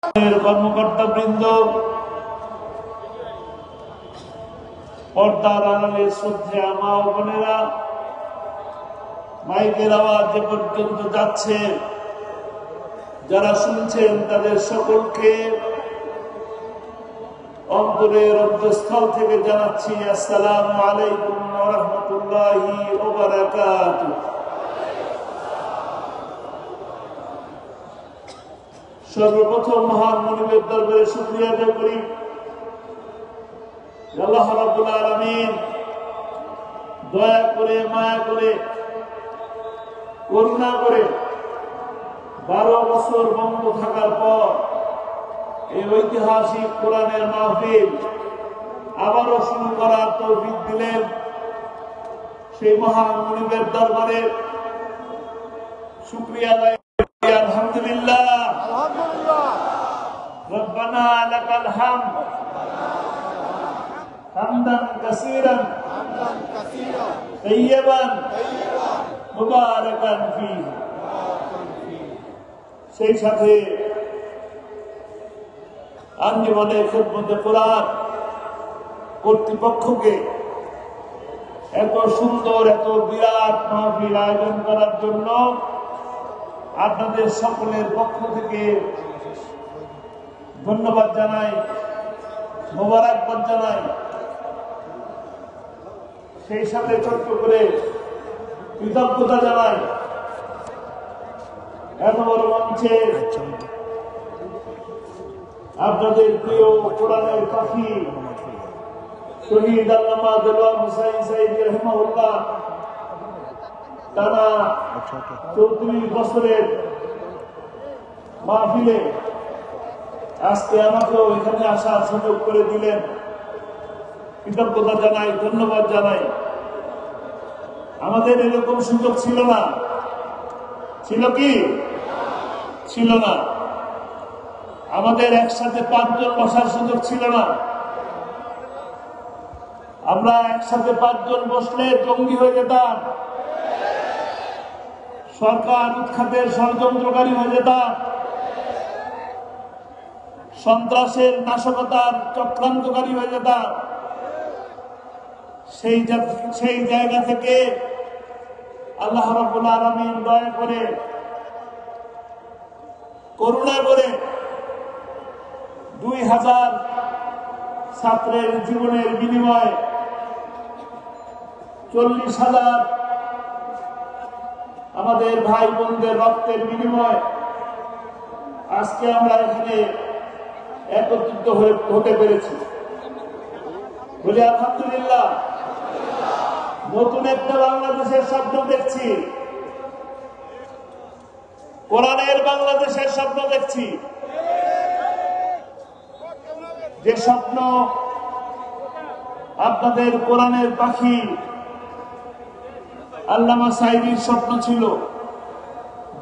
কর্মকর্তা বৃন্দ, পর্দার আড়ালে শ্রদ্ধেয় মা ও বোনেরা, মাইকের আওয়াজ যে পর্যন্ত যাচ্ছে, যারা শুনছেন তাদের সকলকে অন্তরের অন্তঃস্থল থেকে জানাচ্ছি আসসালামু আলাইকুম ওয়া রাহমাতুল্লাহি ওয়া বারাকাতুহু। সর্বপ্রথম মহান মুনিবের দরবারে শুকরিয়া আদায় করি, আল্লাহ রাব্বুল আলামিন দয়া করে, মায়া করে, করুণা করে 12 বছর বন্ধ থাকার পর এই ঐতিহাসিক কোরআনের মাহফিল আবারও শুরু করার তৌফিক দিলেন। সেই মহান মুনিবের দরবারে শুকরিয়া আদায় করি। আলহামদুলিল্লাহ, রব্বানা লাকাল হামদ হামদান কাসীরান তাইয়্যিবান মুবারাকান ফীহি। সেই সাথে আঞ্জুমানে খিদমতে কোরআন কর্তৃপক্ষকে এত সুন্দর, এত বিরাট মাহফিল আয়োজন করার জন্য আপনাদের সকলের পক্ষ থেকে ধন্যবাদ জানাই, মোবারকবাদ জানাই। সেই সাথে ছোট্ট করে কৃতজ্ঞতা জানাই এত বড় মঞ্চে আপনাদের প্রিয় কোরআনের পাখি শহীদ আল্লামা দেওয়ান হুসাইন সাইদি রাহিমাহুল্লাহ টানা 34 বছরের মাহফিলে আজকে আমাকেও এখানে আসার সুযোগ করে দিলেন। কৃতজ্ঞতা জানাই, ধন্যবাদ জানাই। আমাদের এরকম সুযোগ ছিল না, ছিল কি? ছিল না। আমাদের একসাথে 5 জন বসার সুযোগ ছিল না। আমরা একসাথে 5 জন বসলে জঙ্গি হয়ে যেতাম, সরকার উৎখাতের ষড়যন্ত্রকারী হয়ে যেতাম, সন্ত্রাসের নাশকতার চক্রান্তকারী হয়ে যেতাম। সেই জায়গা থেকে আল্লাহ রাব্বুল আলামিন দয়া করে, করুণা করে 2000 ছাত্রের জীবনের বিনিময়ে 40,000 আমাদের ভাই বোনদের রক্তের বিনিময়ে আজকে আমরা এখানে একত্রিত হতে পেরেছি। বলি আলহামদুলিল্লাহ। নতুন একটা বাংলাদেশের স্বপ্ন দেখছি, কোরআনের বাংলাদেশের স্বপ্ন দেখছি। যে স্বপ্ন আপনাদের কোরআনের পাখি আল্লামা সাঈদীর স্বপ্ন ছিল,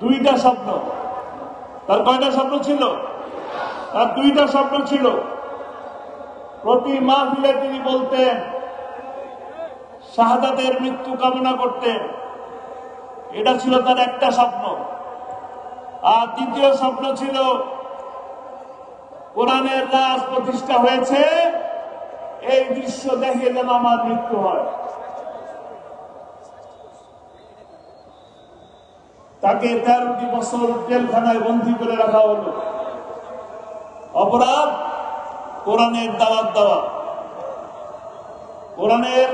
2টা স্বপ্ন। তার কয়টা স্বপ্ন ছিল? তার 2টা স্বপ্ন ছিল। প্রতি মাহফিলে তিনি বলতেন, শাহাদাতের মৃত্যু কামনা করতেন। এটা ছিল তার একটা স্বপ্ন। আর দ্বিতীয় স্বপ্ন ছিল কোরআনের রাজ প্রতিষ্ঠা হয়েছে, এই দৃশ্য দেখে যেন আমার মৃত্যু হয়। তাকে 13টি বছর জেলখানায় বন্দী করে রাখা হলো। অপরাধ কোরআনের দাওয়াত দেওয়া। কোরআনের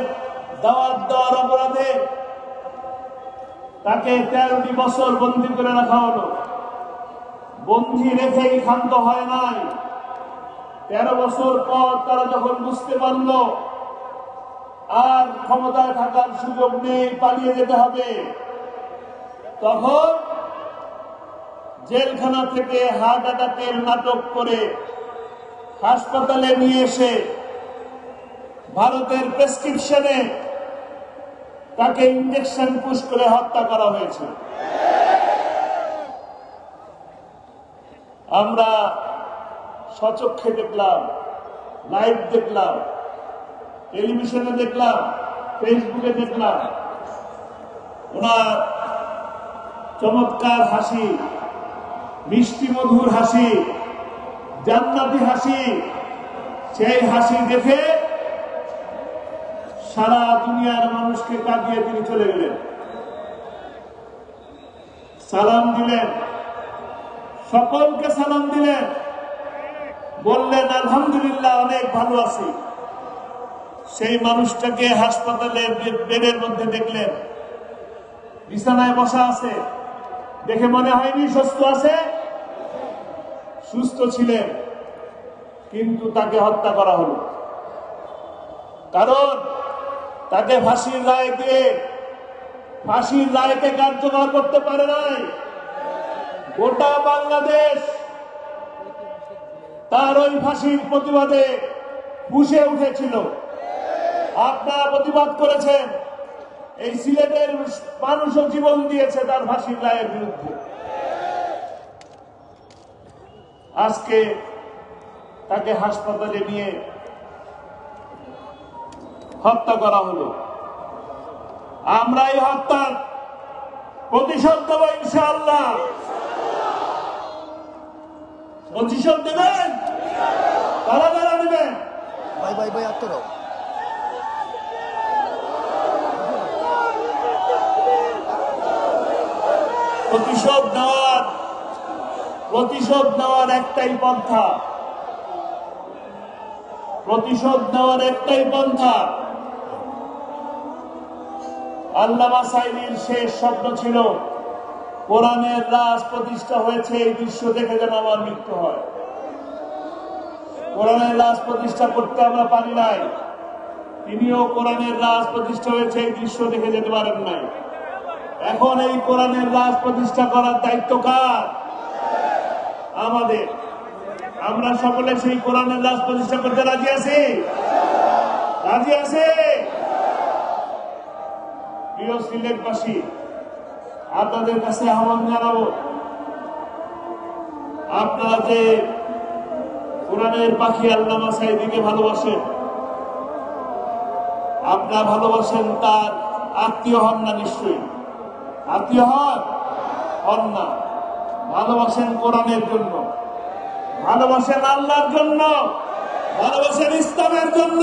দাওয়াত দেওয়ার অপরাধে তাকে 13টি বছর বন্দী করে রাখা হলো। বন্দী রেখেই ক্ষান্ত হয় নাই। 13 বছর পর তারা যখন বুঝতে পারল আর ক্ষমতায় থাকার সুযোগ নেই, পালিয়ে যেতে হবে, তখন জেলখানা থেকে হার্ট অ্যাটাকের নাটক করে হাসপাতালে নিয়ে এসে ভারতের প্রেসক্রিপশনে তাকে ইনজেকশন পুশ করে হত্যা করা হয়েছে। আমরা সচক্ষে দেখলাম, লাইভ দেখলাম, টেলিভিশনে দেখলাম, ফেসবুকে দেখলাম। ওনার চমৎকার হাসি, মিষ্টি মধুর হাসি, জান্নাতি হাসি, সেই হাসি দেখে সারা দুনিয়ার মানুষকে কাঁদিয়ে তিনি চলে গেলেন। সালাম দিলেন, সকলকে সালাম দিলেন, বললেন আলহামদুলিল্লাহ অনেক ভালো আছি। সেই মানুষটাকে হাসপাতালের বেডের মধ্যে দেখলেন, বিছানায় বসা আছে, দেখে মনে হয়নি সুস্থ আছে, সুস্থ ছিলেন, কিন্তু তাকে হত্যা করা হলো। কারণ তাকে ফাঁসির রায় দিয়ে ফাঁসির রায়কে কার্যকর করতে পারে নাই গোটা বাংলাদেশ। তার ওই ফাঁসির প্রতিবাদে ফুঁসে উঠেছিল। আপনারা প্রতিবাদ করেছেন, এই সিলেটের মানুষও জীবন দিয়েছে তার ফাঁসির রায়ের বিরুদ্ধে। আজকে তাকে হাসপাতালে নিয়ে হত্যা করা হলো। আমরা এই হত্যার প্রতিশোধ দেব ইনশাআল্লাহ। প্রতিশোধ দেবেন? কারা কারা নেবেন? ভাই ভাই ভাই আত্মরাও প্রতিশোধ নেওয়ার একটাই পন্থা, প্রতিশোধ নেওয়ার একটাই পন্থা। আল্লামা সাঈদীর শেষ স্বপ্ন ছিল কোরআনের রাজ প্রতিষ্ঠা হয়েছে, এই দৃশ্য দেখে যেন আমার মৃত্যু হয়। কোরআনের রাজ প্রতিষ্ঠা করতে আমরা পারি নাই, তিনিও কোরআনের রাজ প্রতিষ্ঠা হয়েছে এই দৃশ্য দেখে যেতে পারেন নাই। এখন এই কোরআনের রাজ প্রতিষ্ঠা করার দায়িত্ব কার? আমাদের। আমরা সকলে সেই কোরআনের রাজ প্রতিষ্ঠা করতে রাজি আছি? রাজি আছে? প্রিয় সিলেটবাসী, আপনাদের কাছে আহ্বান জানাবো, আপনারা যে কোরআনের পাখি আল্লামা সাঈদীকে ভালোবাসেন, আপনারা ভালোবাসেন, তার আত্মীয় হন না? নিশ্চয়ই আত্মীয় হন না। ভালোবাসেন কোরআনের জন্য, ভালোবাসেন আল্লাহর জন্য, ভালোবাসেন ইসলামের জন্য।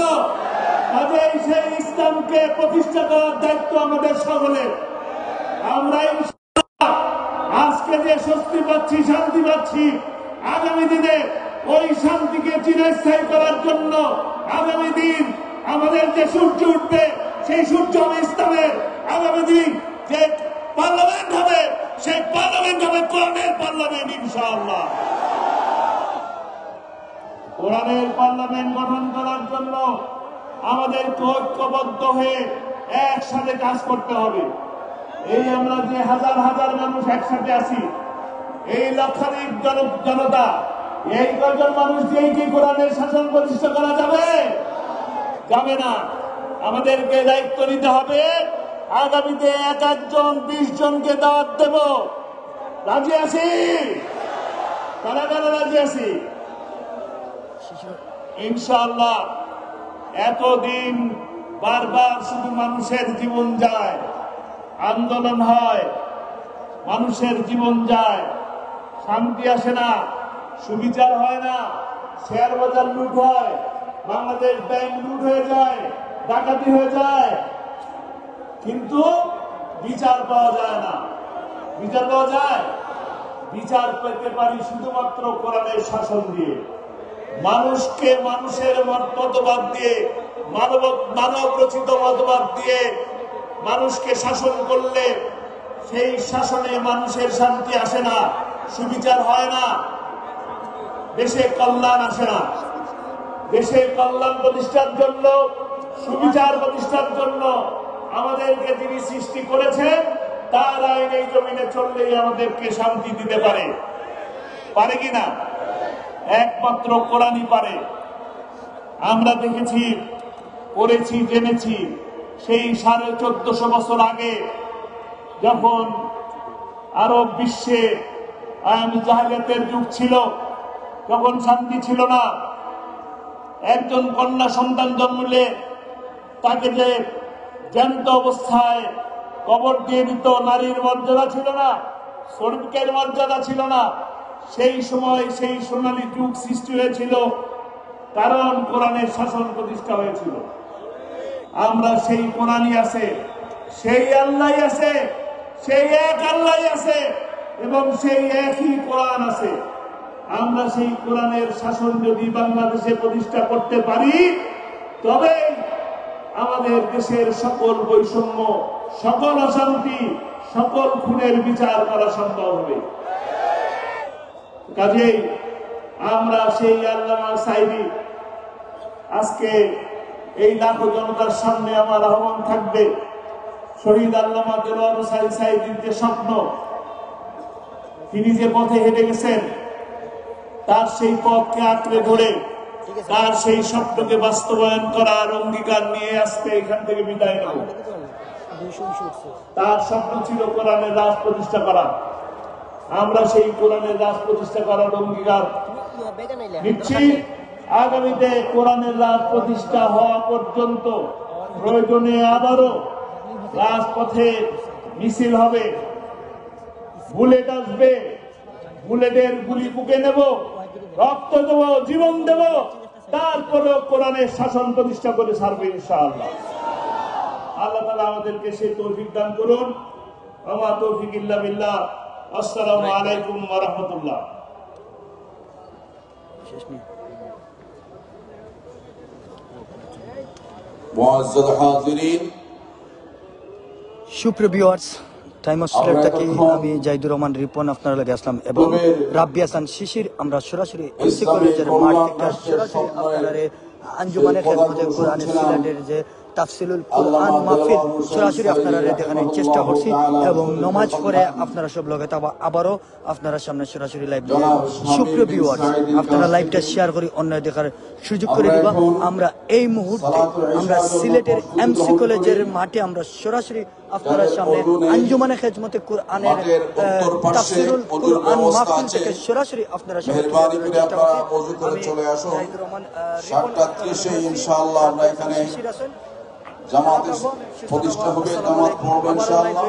কাজেই সেই ইসলামকে প্রতিষ্ঠা করার দায়িত্ব আমাদের সকলের। আমরা আজকে যে স্বস্তি পাচ্ছি, শান্তি পাচ্ছি, আগামী দিনে ওই শান্তিকে চিরস্থায়ী করার জন্য আগামী দিন আমাদের যে সূর্য উঠবে, সেই সূর্য হবে ইসলামের। আগামী দিন যে পার্লামেন্ট হবে, সেই পার্লামেন্ট হবে কোরআনের পার্লামেন্ট ইনশাআল্লাহ। কোরআনের পার্লামেন্ট গঠন করার জন্য আমাদেরকে ঐক্যবদ্ধ হয়ে একসাথে কাজ করতে হবে। এই আমরা যে হাজার হাজার মানুষ একসাথে আছি, এই লক্ষাধিক জনতা, এই কজন মানুষ দিয়েই কি কোরআনের শাসন প্রতিষ্ঠা করা যাবে? যাবে না। আমাদেরকে দায়িত্ব নিতে হবে, আগামীতে 1-1 20 জনকে দাওয়াত দেব। রাজি আছি? কারা কারা রাজি আছি? ইনশাআল্লাহ। এতদিন বারবার শুধু মানুষের জীবন যায়, আন্দোলন হয়, মানুষের জীবন যায়, শান্তি আসে না, সুবিচার হয় না, শেয়ার বাজার লুট হয়, বাংলাদেশ ব্যাংক লুট হয়ে যায়, ডাকাতি হয়ে যায়, কিন্তু বিচার পাওয়া যায় না। বিচার পাওয়া যায়? বিচার পেতে পারি শুধুমাত্র কোরআনের শাসন দিয়ে। মানুষকে মানুষের মতবাদ দিয়ে, মানব রচিত মতবাদ দিয়ে মানুষকে শাসন করলে সেই শাসনে মানুষের শান্তি আসে না, সুবিচার হয় না, দেশে কল্যাণ আসে না। দেশের কল্যাণ প্রতিষ্ঠার জন্য, সুবিচার প্রতিষ্ঠার জন্য আমাদেরকে যিনি সৃষ্টি করেছেন, তার আইন এই জমিনে চললেই আমাদেরকে শান্তি দিতে পারে। পারে কিনা? একমাত্র কোরআনই পারে। আমরা দেখেছি, পড়েছি, জেনেছি, সেই 1450 বছর আগে যখন আরব বিশ্বে জাহেলিয়াতের যুগ ছিল, তখন শান্তি ছিল না। একজন কন্যা সন্তান জন্মলে তাকে যে জ্যান্ত অবস্থায় কবর দিয়ে দিত, নারীর মর্যাদা ছিল না, শ্রমিকের মর্যাদা ছিল না। সেই সময় সেই সোনালী যুগ সৃষ্টি হয়েছিল, কারণ কোরআনের শাসন প্রতিষ্ঠা হয়েছিল। আমরা সেই কোরআনই আছে, সেই আল্লাহ আছে, সেই এক আল্লাহ আছে এবং সেই একই কোরআন আছে। আমরা সেই কোরআনের শাসন যদি বাংলাদেশে প্রতিষ্ঠা করতে পারি, তবে আমাদের দেশের সকল বৈষম্য, সকল অশান্তি, সকল খুনের বিচার করা সম্ভব হবে। কাজেই আমরা সেই আল্লামা সাইদি, আজকে এই লাখো জনতার সামনে আমার আহ্বান থাকবে, শহীদ আল্লামা দেলোয়ার হোসাইন সাইদির যে স্বপ্ন, তিনি যে পথে হেঁটে গেছেন, তার সেই পথকে আঁকড়ে ধরে তার সেই স্বপ্নকে বাস্তবায়ন করার অঙ্গীকার নিয়ে আসতে এখান থেকে বিদায় নেব। তার স্বপ্ন ছিল কোরআনের রাজ প্রতিষ্ঠা করা। আমরা সেই কোরআনের রাজ প্রতিষ্ঠা করার অঙ্গীকার নিচ্ছি। আগামীতে কোরআনের রাজ প্রতিষ্ঠা হওয়া পর্যন্ত প্রয়োজনে আবারও রাজপথে মিছিল হবে, বুলেট আসবে, বুলেটের গুলি ফুঁকে নেব, রক্ত দেব, জীবন দেব, তারপরেও কোরআনের শাসন প্রতিষ্ঠা করে ছাড়বে ইনশাআল্লাহ। আল্লাহ তাআলা আমাদেরকে সেই তৌফিক দান করুন। ওয়া তৌফিক ইল্লা বিল্লাহ। আসসালামু আলাইকুম ওয়া রাহমাতুল্লাহ। মুআজ্জাজ হাজিরিন, সুপ্রিয় ভিউয়ার্স, টাইম অফ সিলেটটাকে আমি জাহিদুর রহমান রিপন আপনারা লাগে আসলাম এবং রাব্বি হাসান শিশির। আমরা সরাসরি এমসি কলেজের মাঠ থেকে সরাসরি আপনারা আঞ্জুমানের খেদমতে কোরআনের সিলেটের যে তাফসিলুল কোরআন মাহফিল সরাসরি আপনারা দেখানোর চেষ্টা করছি এবং নমাজ পড়ে আপনারা সব লগে আবারও আপনারা সামনে সরাসরি লাইভ দেবেন। সুপ্রিয় ভিউয়ার্স, আপনারা লাইভটা শেয়ার করে অন্য দেখার সুযোগ করে দিবা। আমরা এই মুহূর্তে আমরা সিলেটের এমসি কলেজের মাঠে আমরা সরাসরি আপনারা সামনে আঞ্জুমানে খেদমতে কোরআনের তাফসিরুল কোরআন মাহফিল থেকে সরাসরি আপনারা চলে আসুন। 7:30 ইনশাআল্লাহ আমরা এখানে জামাতের প্রতিষ্ঠা হবে, জামাত পড়বে ইনশাআল্লাহ।